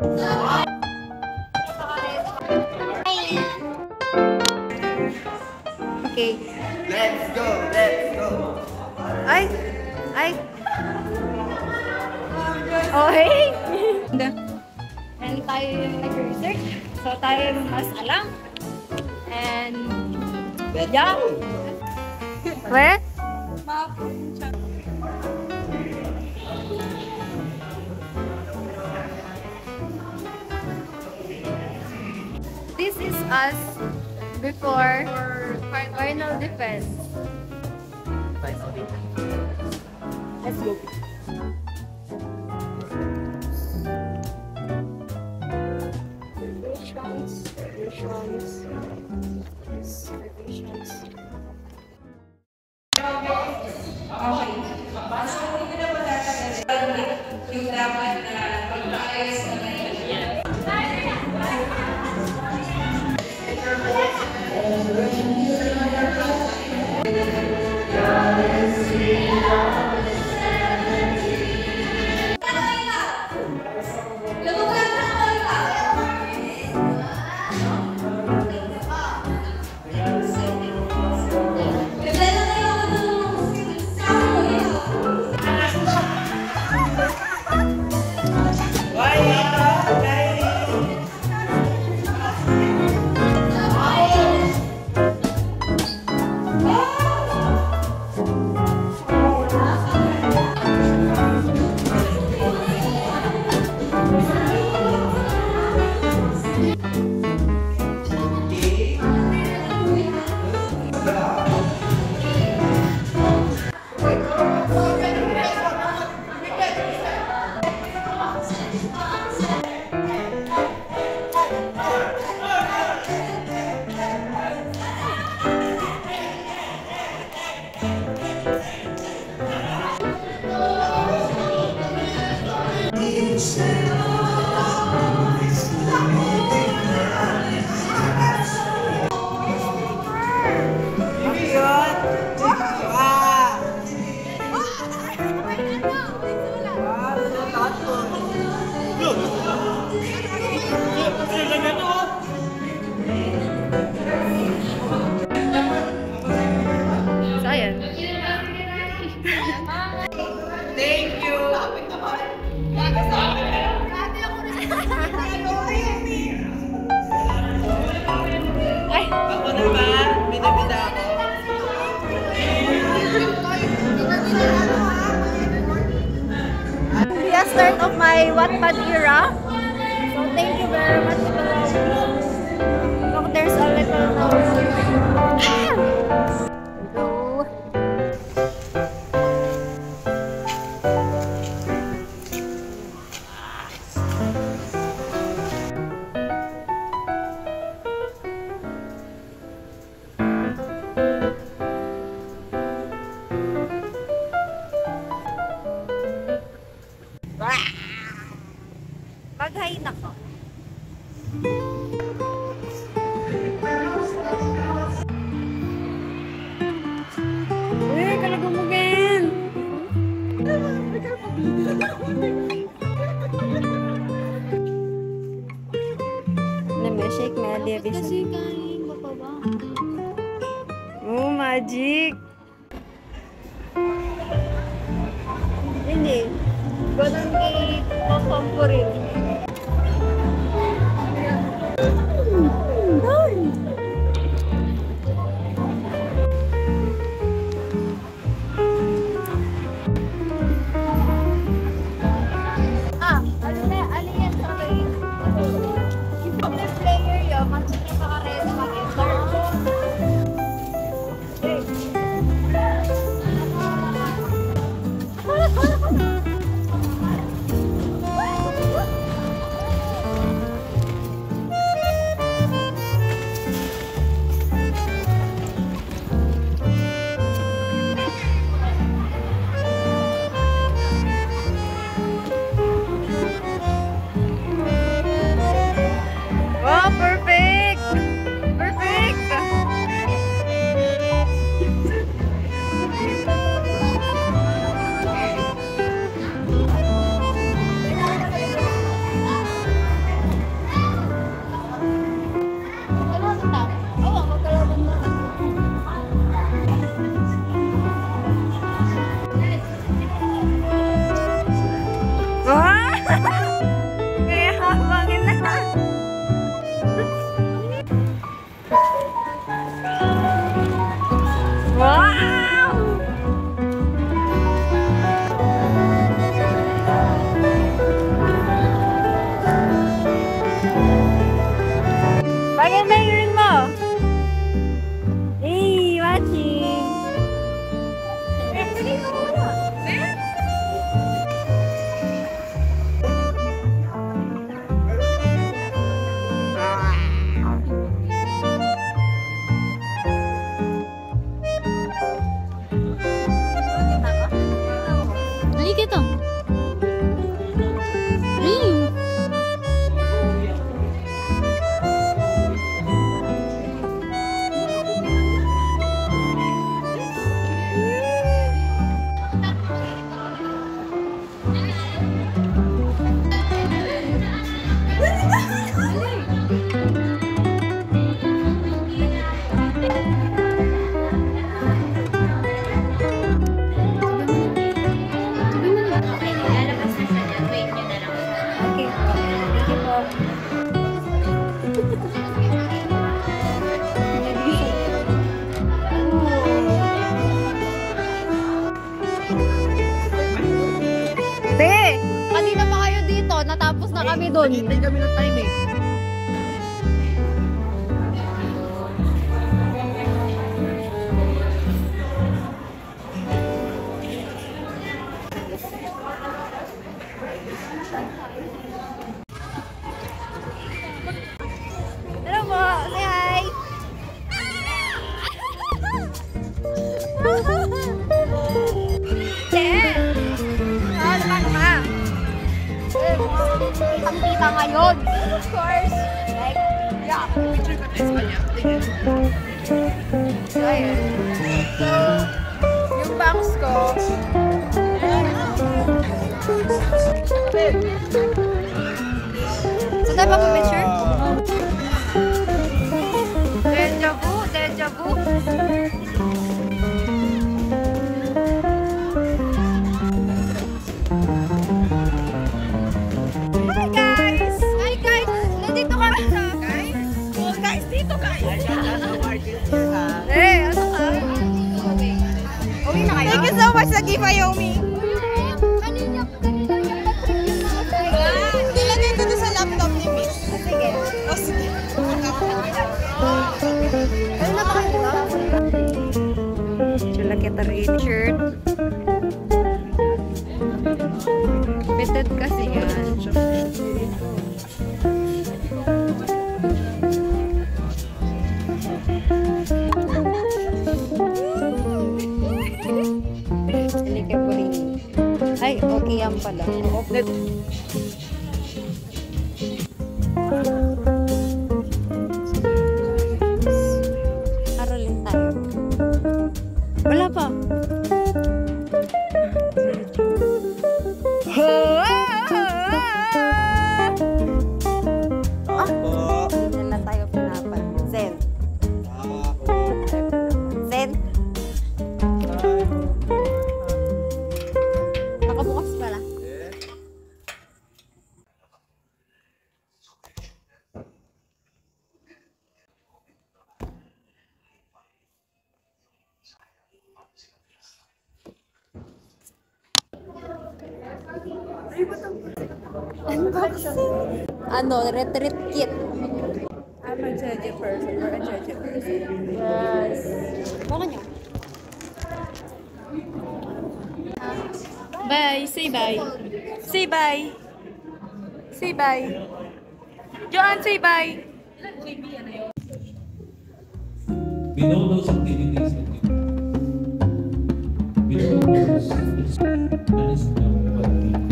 Okay. Let's go, let's go. Ay! Ay! Oh, hey! And tayo yung nag-research. So tayo yung mas alam. And yeah. Where? This is us before final defense. Let's go. Thank you. Ay! Ako naman, binibida ako. The start of my Wattpad era. So thank you very much to look, there's a little nose. Hello. Maghay na ko. Uy, kalagumugin! Shake na, Debbie. Kasi kain ba pa ba? Oh, magic! Hindi. Ganun kay papampurin. Te, kanina pa kayo dito, natapos na kami doon. Hintay kami ng time eh. Hello po, say hi! Chen! Ah, naman ka? Kitang-kita ngayon. Of course. Like, yeah. Picture ka sa kanya. So, ayan. So, yung box ko. So, tayo picture? Deja vu, deja vu. Hi guys! Hi guys! Nandito kami sa guys. Oh guys, dito guys! Eh, ano ka? Uwi na kayo? Thank you so much sa gift, Ayomi. Kanina Ilagay ko doon sa laptop ni Miss. sige. O sige. Ano na ba kayo, diba? Chula kita rin shirt. Fitted kasi yan. Halika po rin. Ay, okay yan pala. Aralin tayo. Wala pa. Po. Hindi na tayo pinapansin. Zen. Nakabukas pala. Ano, retreat kit. I'm a judge person or a judge person. Yes. Baka niya. Bye. Say bye. Say bye. Say bye. Joanne, say bye. We know those activities that you do. We know those things. That is not what we do.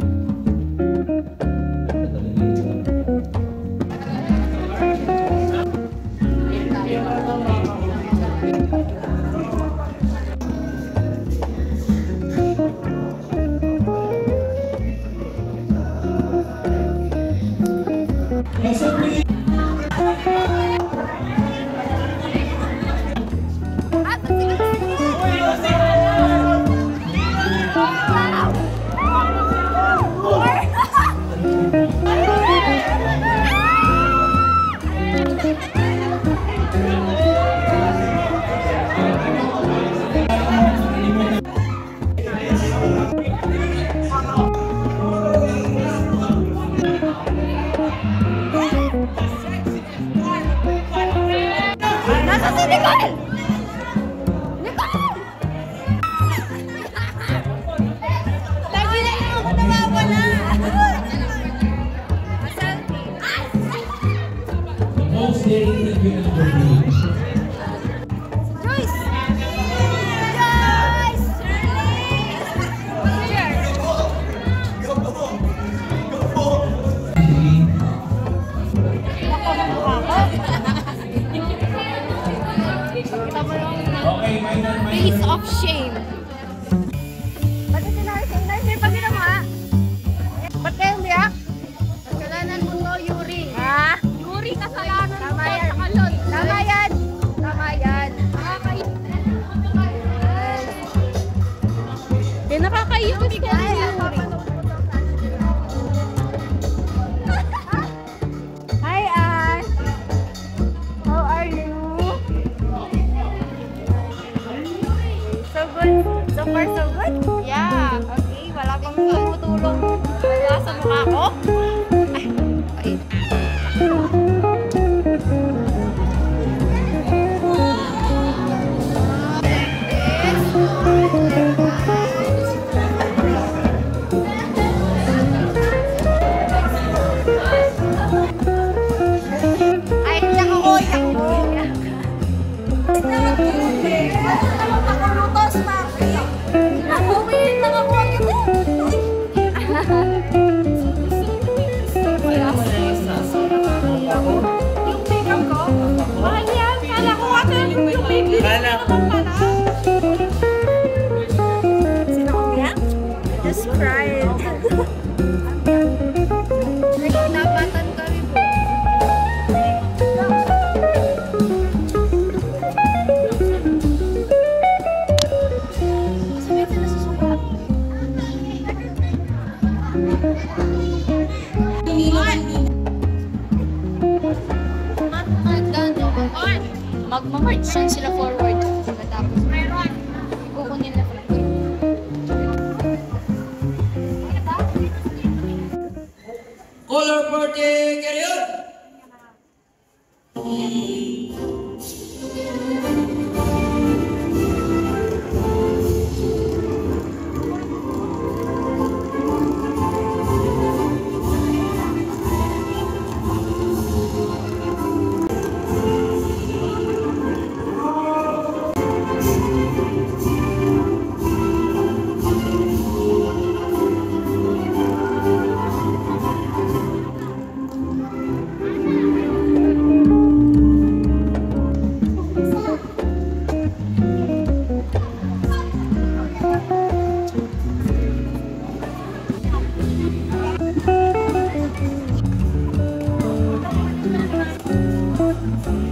Nasa si Nicole! Nicole! Lagi na lang ako nawawala! The most daring thing you ever do. Joyce! Joyce! Cheers! Okay, minor. Face of shame. Ba't ito nurse? Pag mo ha? Ba't kayo umiyak? Kasalanan mo to, Yuri. Ha? Yuri, kasalanan mo Tama to yan. sa kalon. Tama yan! Tama yan! Nakakainis ka rin, Ay, Yuri. Nakulutos, Maki. Umilit lang ako agad eh. Yung makeup ko, mahal yan. Kala ko kasi yung baby. Kala ko. Sino ko yan? Just cried. Nagkinabatan kami po. Sabi ka nasusuka. Magmamarch yan sila forward. Tapos kukunin na pala. Color party, carry on!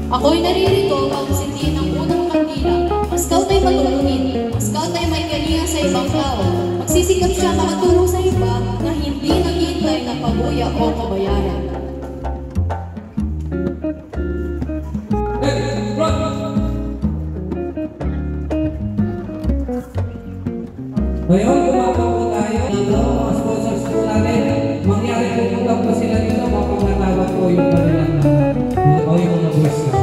Ako'y naririto pag sindihin ang unang kandila. Mas scout ay matulungin, mas scout ay may kalinga sa ibang tao. Magsisikap siya makatulong sa iba na hindi naghihintay ng pabuya o kabayaran. Ngayon, gumagawa po tayo ng mga sponsors po natin. Mangyari pupunta po sila dito, mapagkatawag po yung kanilang o yung mga boys na.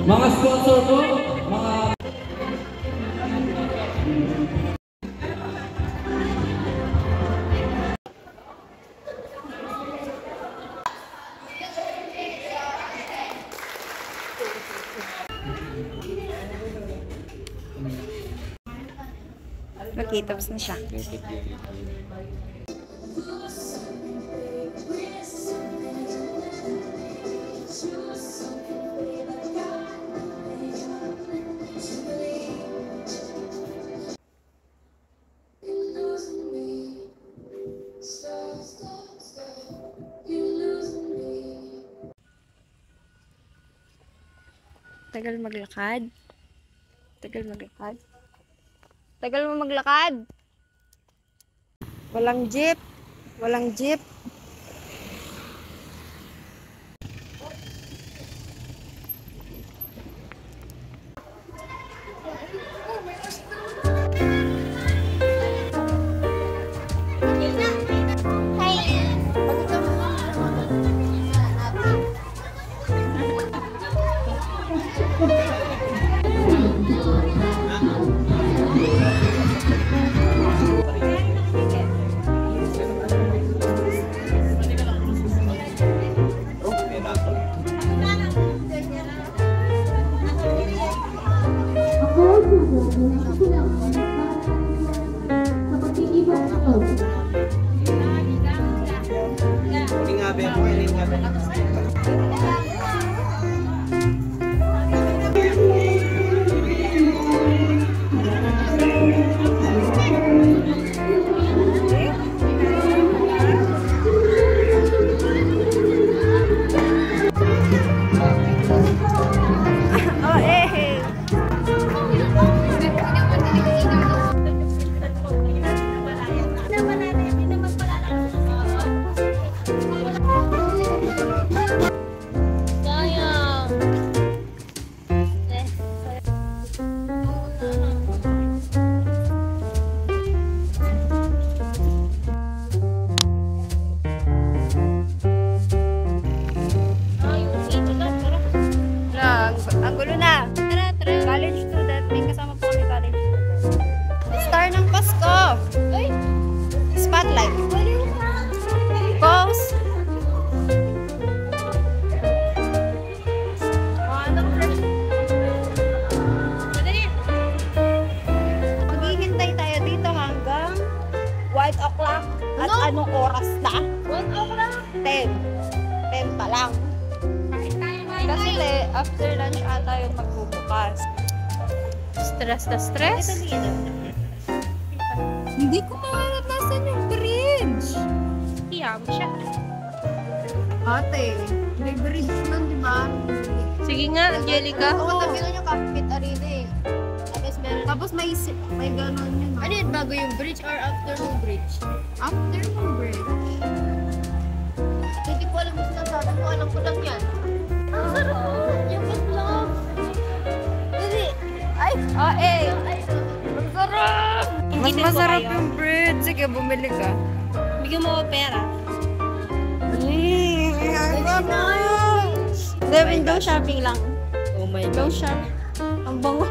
Mga sponsor po, mga Okay, tapos na siya. Tagal maglakad. Tagal maglakad. Tagal mo maglakad. Walang jeep. Walang jeep. anong oras na? 1 o'clock. 10. 10 pa lang. Kasi after lunch ata yung magbubukas. Stress na stress. Hindi ko mahanap nasan yung bridge. Iyam siya. Ate, may bridge lang, di ba? Sige nga, Angelica. Oo, tabi lang yung Capit Arena eh. Tapos may gano'n yun. Ano yun, bago yung bridge or after yung bridge? After yung bridge. Hindi ko alam mo sinasabi ko, alam ko lang yan. Ang sarap! Yung lang! Hindi! Ay! Ang sarap! Mas masarap yung bread. Sige, bumili ka. Bigyan mo ako pera. Hindi, window shopping lang. Oh my Window shop. Ang bango.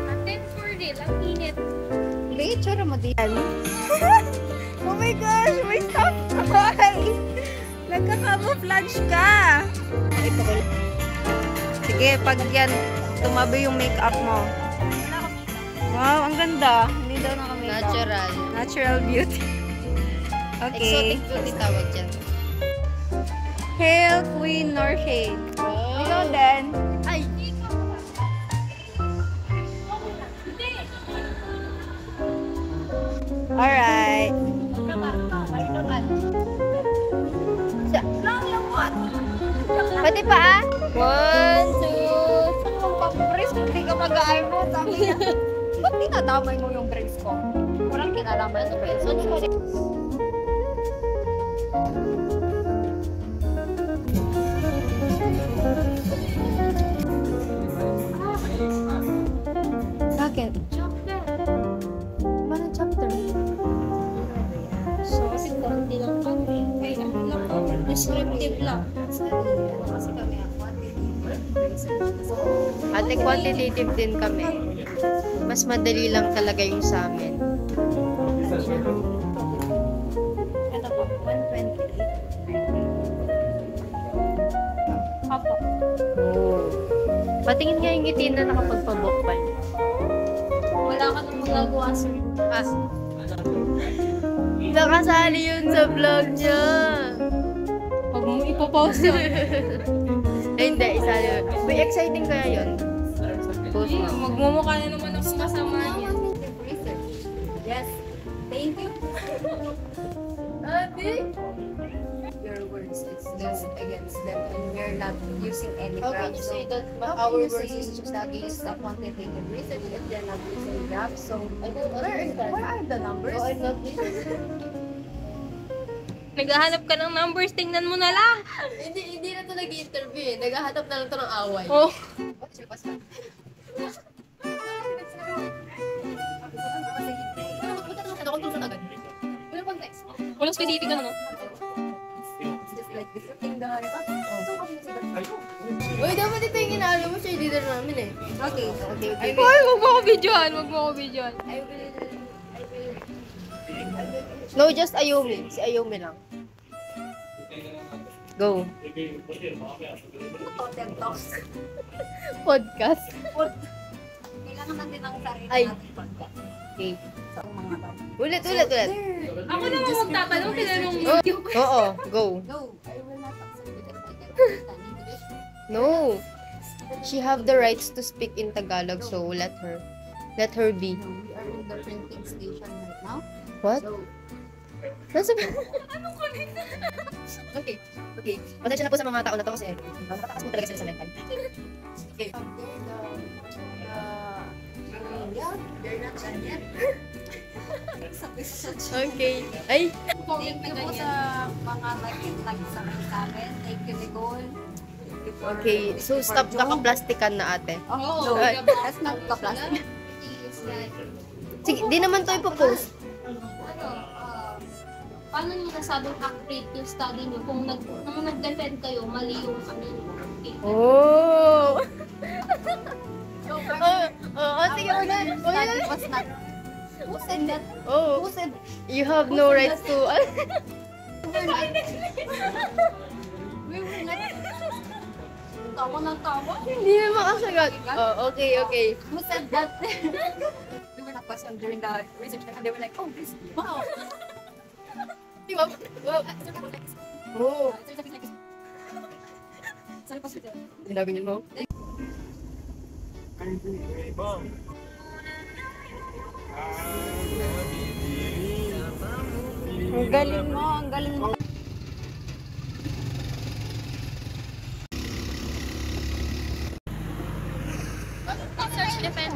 Atin for real, ang init. Wait, tsura mo din. Oh my gosh, may stop toy! Nagka-camouflage ka! Ito ko. Sige, pag yan, tumabi yung makeup mo. Wow, ang ganda. Hindi daw naka-makeup. Natural. Natural beauty. Okay. Exotic beauty tawag dyan. Hail Queen Norshade. Ikaw din. Ay! Alright. Pati pa ah? 1, 2, saan mo papabrace kung di ka mag-aay mo? Sabi niya, ba't dinadamay mo yung brace ko? Walang kinalaman sa brace. So, bakit? Manang chapter? So, kasi konti lang kami. Ay, ano lang kami. Descriptive lang. Kasi kami Ate, quantitative din kami. Mas madali lang talaga yung sa amin. ito po, 128. Apo. Oh. Patingin nga yung ngiti na nakapagpabok pa. Wala ka nang magagawa, sir. Ah. Nakasali yun sa vlog niya. Huwag mo ipopost yun. Ay, hindi. Isali yun. Uy, exciting kaya yun. Post mo. Magmumukha na naman ako kasama niya. Yes. Thank you. Ate? Your words is just against them and we're not using any How graphs. can you say that Our our words is just against the quantitative research if they're not using graphs. So, I don't understand. where are the numbers? Oh, I'm not listening. Naghahanap ka ng numbers, tingnan mo na lang. Hindi na to nag-interview eh. Naghahatap na lang to ng away. Oh. What's your question? Wala pang next. Walang specific ano, no? It's just like this thing na Uy, dapat ito yung inaano mo siya, leader namin eh. Okay, okay, okay. Ay, wag mo ako videohan. Wag mo ako videohan. No, just Ayumi. Si Ayumi lang. Go. Content talks. Podcast. Kailangan natin ang sarili Ay. natin podcast. Okay. Sa mga bata. Ulit. Ako naman magtatanong, tinanong mo. Oo, go. No, I will not accept it if I can't understand English. No. She have the rights to speak in Tagalog, so let her be. No, we are in the printing station right now. What? So, Nasa okay. Pasensya na po sa mga tao na to kasi nakatakas mo talaga sila sa mental. Okay. Yeah, they're not done yet. Okay. Ay! Thank you po sa mga nag-like sa amin. Thank you, Nicole. Okay, so stop naka-plastikan na ate. Oh, Ay. that's not ka-plastic. Sige, di naman to ipopost. Paano nyo nasabing accurate yung study nyo kung nung nag-defend kayo, mali yung Oh! Sige mo na. Study was not. Who said that? Oh, Who said you have no rights to... we were not? Tawa ng tawa. Hindi na makasagot. Oh, okay, okay. Who said that? We were not questioned during the research and they were like, oh, this, wow. Di ba? Oh. Sorry po sila. Sinabi niyo mo? Ang galing mo, ang galing mo.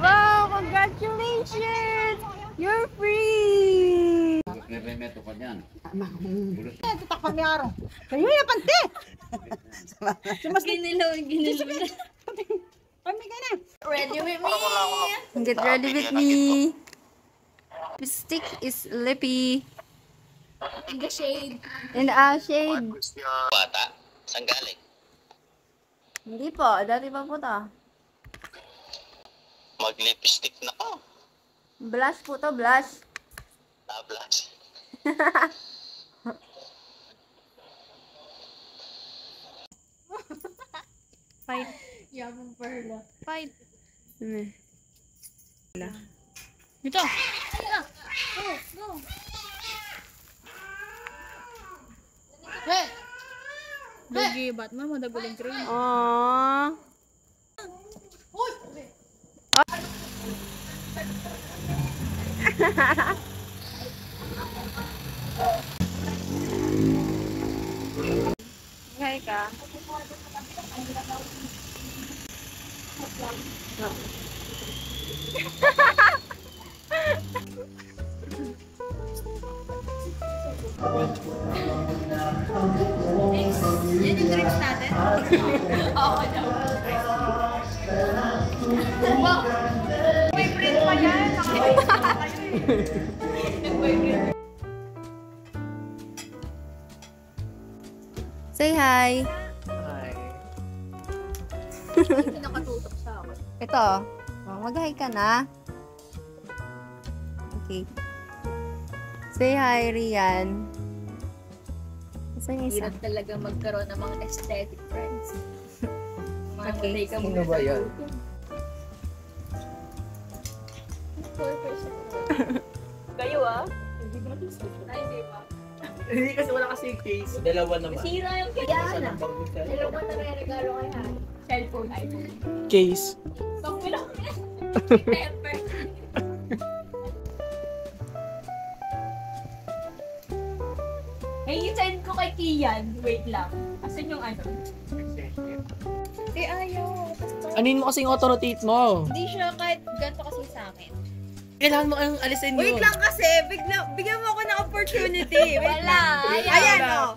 Wow, congratulations! You're free! Ready with me? Get ready with me. Lipstick is lippy. In the shade. In the shade. Bata, saan galing? Hindi po, dati pa po to. Mag-lipstick na ka. Blush po to, blush. Tablas. Fight. Yabang perla. Fight. Ito. Go, go. Hey! Dogi, Batman, madaguling cream. Aww. Hi ka. Yan yung drinks natin? Oo, daw. Wow! May print pa yan. Say hi. Nakatutok sa ako. Ito. Mag-hi ka na. Okay. Say hi, Rian. Saan yung isa? Hirap talaga magkaroon ng mga aesthetic friends. Okay. Sino ba yan? Kayo ah? Hindi ba? Ay, hindi ba? Hindi kasi wala kasi case. Dalawa naman. Sira yung kaya na. Dalawa na regalo kay Han. Cellphone, iPhone. Case. Bang bilang pepper. Hey, send ko kay Kian. Wait lang. Asan yung ano? Ayaw. Anin mo kasing auto-rotate mo. Hindi siya kahit ganito kasi sa akin. Kailangan mo ang alisin yun. Wait lang kasi. Bigyan mo ako ng opportunity. Wait Wala. lang. Ayan o.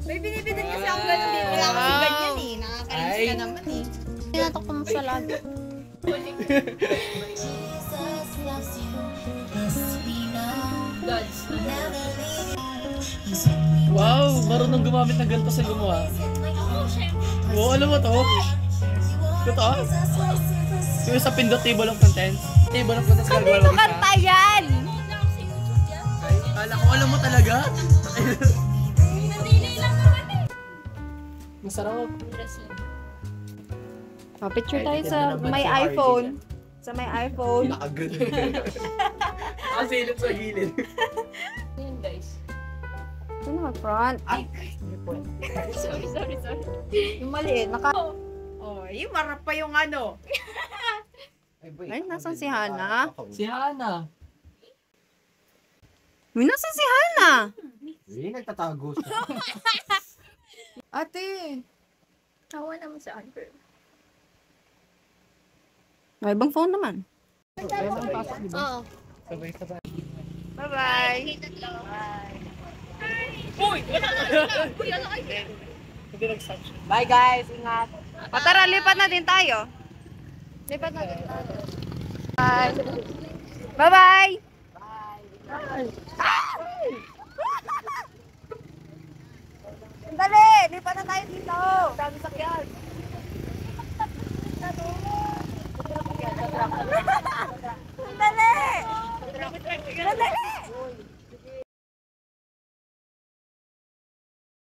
May binibitin kasi akong ganun din. Wala kasi ganyan eh. Nakakainis ka naman eh. Tinatok ko mo siya lagi. Gods. Wow, marunong gumamit ng ganito sa gumawa. Wow, alam mo to? Ito? Yung sa pindot table of contents. Table of contents gagawa Dito mo isa. kanta yan! Ay, kala ko alam mo talaga. Masarap. Picture tayo sa may iPhone. Sa may iPhone. Nakagano. Nakasilip sa gilid. Yun guys. Sino mag-front? Sorry. Yung maliit. Oh, yung marap pa yung ano. Ay, nasan si Hana? Si Hana. Uy, nasan si Hana? Nagtatago siya. Ate. Tawa naman sa Anchor. May ibang phone naman. Oo. Sabay-sabay. Bye-bye. Bye guys, ingat. O tara, lipat na din tayo. Lipat na din. Bye. Bye-bye. Dali, lipat na tayo dito. Dami sakyan. Dali. Dali.